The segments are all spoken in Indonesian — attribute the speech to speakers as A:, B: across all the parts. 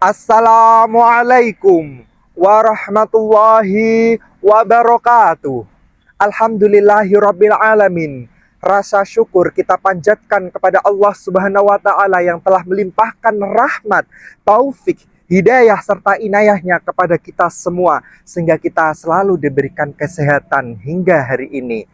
A: Assalamualaikum warahmatullahi wabarakatuh. Alhamdulillahirabbil alamin. Rasa syukur kita panjatkan kepada Allah Subhanahu wa taala yang telah melimpahkan rahmat, taufik, hidayah serta inayahnya kepada kita semua sehingga kita selalu diberikan kesehatan hingga hari ini.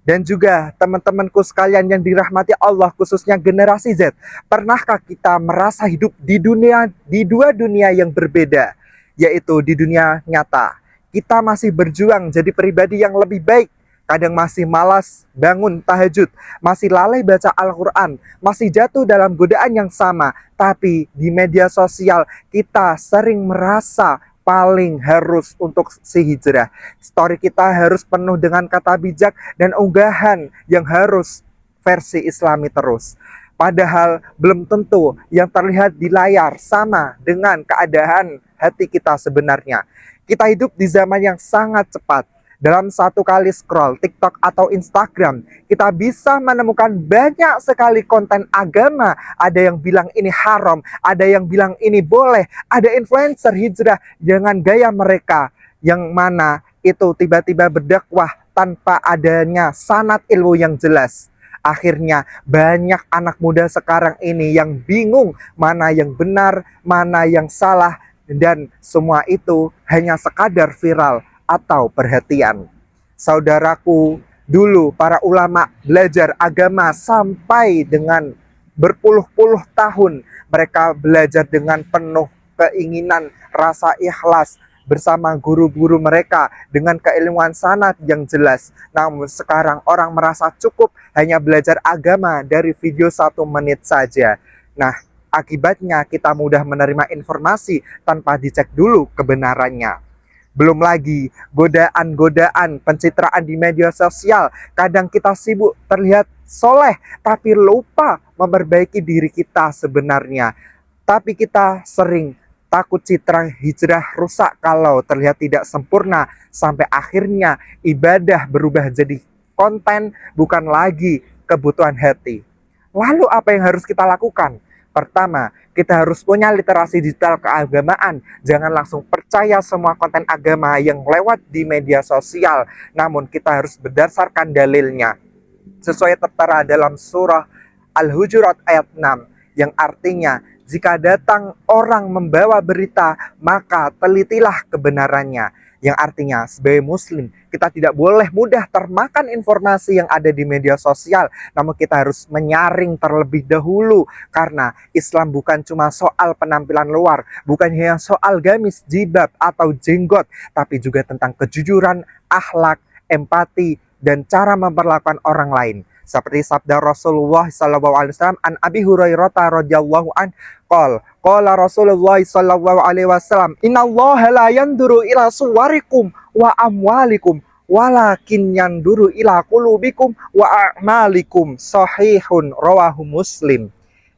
A: Dan juga teman-temanku sekalian yang dirahmati Allah, khususnya generasi Z, pernahkah kita merasa hidup di dua dunia yang berbeda, yaitu di dunia nyata kita masih berjuang jadi pribadi yang lebih baik, kadang masih malas bangun tahajud, masih lalai baca Al-Quran, masih jatuh dalam godaan yang sama, tapi di media sosial kita sering merasa paling harus untuk si hijrah. Story kita harus penuh dengan kata bijak dan unggahan yang harus versi Islami terus. Padahal belum tentu yang terlihat di layar sama dengan keadaan hati kita sebenarnya. Kita hidup di zaman yang sangat cepat. Dalam satu kali scroll TikTok atau Instagram, kita bisa menemukan banyak sekali konten agama. Ada yang bilang ini haram, ada yang bilang ini boleh, ada influencer hijrah dengan gaya mereka, yang mana itu tiba-tiba berdakwah tanpa adanya sanad ilmu yang jelas. Akhirnya banyak anak muda sekarang ini yang bingung mana yang benar, mana yang salah, dan semua itu hanya sekadar viral atau perhatian. Saudaraku, dulu para ulama belajar agama sampai dengan berpuluh-puluh tahun. Mereka belajar dengan penuh keinginan, rasa ikhlas bersama guru-guru mereka dengan keilmuan sanad yang jelas. Namun sekarang orang merasa cukup hanya belajar agama dari video 1 menit saja. Nah, akibatnya kita mudah menerima informasi tanpa dicek dulu kebenarannya. Belum lagi godaan-godaan pencitraan di media sosial. Kadang kita sibuk terlihat soleh, tapi lupa memperbaiki diri kita sebenarnya. Tapi kita sering takut citra hijrah rusak kalau terlihat tidak sempurna. Sampai akhirnya ibadah berubah jadi konten, bukan lagi kebutuhan hati. Lalu apa yang harus kita lakukan? Pertama, kita harus punya literasi digital keagamaan. Jangan langsung percaya semua konten agama yang lewat di media sosial. Namun kita harus berdasarkan dalilnya. Sesuai tertera dalam surah Al-Hujurat ayat 6. Yang artinya, jika datang orang membawa berita, maka telitilah kebenarannya. Yang artinya, sebagai muslim, kita tidak boleh mudah termakan informasi yang ada di media sosial. Namun kita harus menyaring terlebih dahulu. Karena Islam bukan cuma soal penampilan luar, bukan hanya soal gamis, jilbab, atau jenggot, tapi juga tentang kejujuran, akhlak, empati, dan cara memperlakukan orang lain. Seperti sabda Rasulullah SAW an Abi Hurairah radhiyallahu an qala Rasulullah SAW, innallaha la yanduru ila suwarikum wa amwalikum walakin yanduru ila qulubikum wa a'malikum, sahihun rawahu Muslim.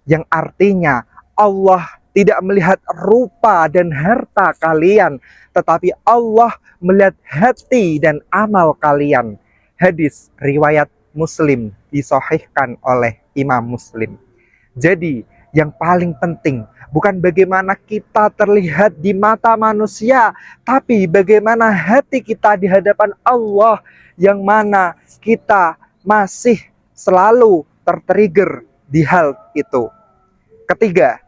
A: Yang artinya, Allah tidak melihat rupa dan harta kalian, tetapi Allah melihat hati dan amal kalian. Hadis riwayat Muslim, disahihkan oleh Imam Muslim. Jadi yang paling penting bukan bagaimana kita terlihat di mata manusia, tapi bagaimana hati kita di hadapan Allah, yang mana kita masih selalu tertrigger di hal itu. Ketiga,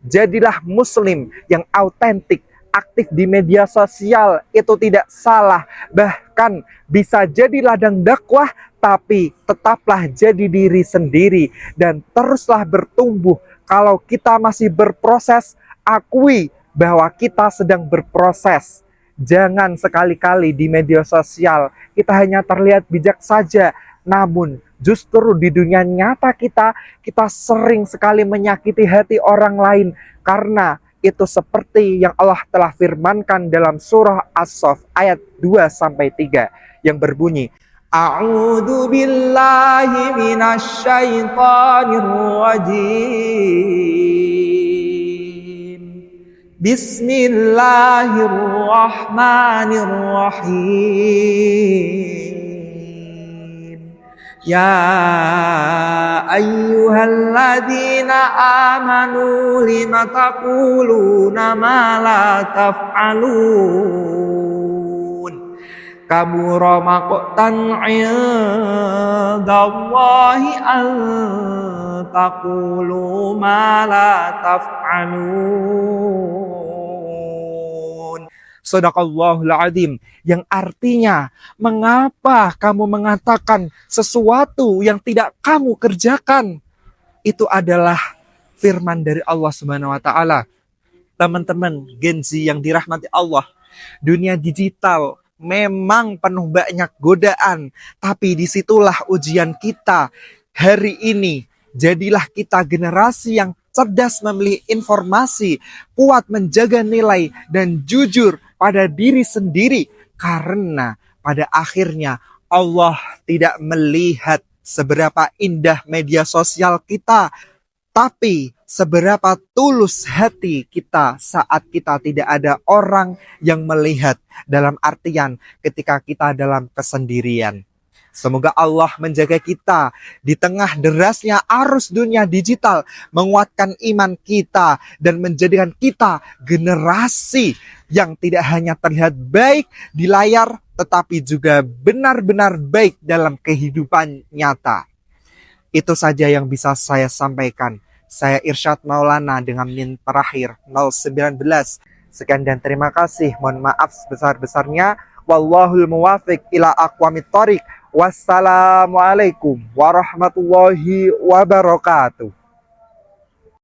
A: jadilah muslim yang autentik. Aktif di media sosial itu tidak salah, bahkan bisa jadi ladang dakwah, tapi tetaplah jadi diri sendiri dan teruslah bertumbuh. Kalau kita masih berproses, akui bahwa kita sedang berproses. Jangan sekali-kali di media sosial kita hanya terlihat bijak saja, namun justru di dunia nyata kita sering sekali menyakiti hati orang lain. Karena itu seperti yang Allah telah firmankan dalam surah As-Saff ayat 2-3 yang berbunyi, A'udzu billahi minasyaitonir rajim. Bismillahirrahmanirrahim. Ya ayyuhalladzina amanu lima taquluna ma la taf'alun. Kabura maqtan 'indallahi an taqulu ma la taf'alun. Shadaqallahul adzim, yang artinya, mengapa kamu mengatakan sesuatu yang tidak kamu kerjakan? Itu adalah firman dari Allah Subhanahu wa taala. Teman-teman Gen Z yang dirahmati Allah, dunia digital memang penuh banyak godaan, tapi disitulah ujian kita hari ini. Jadilah kita generasi yang cerdas memilih informasi, kuat menjaga nilai, dan jujur pada diri sendiri. Karena pada akhirnya Allah tidak melihat seberapa indah media sosial kita, tapi seberapa tulus hati kita saat kita tidak ada orang yang melihat, dalam artian ketika kita dalam kesendirian. Semoga Allah menjaga kita di tengah derasnya arus dunia digital, menguatkan iman kita, dan menjadikan kita generasi yang tidak hanya terlihat baik di layar, tetapi juga benar-benar baik dalam kehidupan nyata. Itu saja yang bisa saya sampaikan. Saya Irsyad Maulana dengan NIN terakhir 019. Sekian dan terima kasih. Mohon maaf sebesar-besarnya. Wallahul muwafiq ila aqwamit thoriq. Wassalamualaikum warahmatullahi wabarakatuh.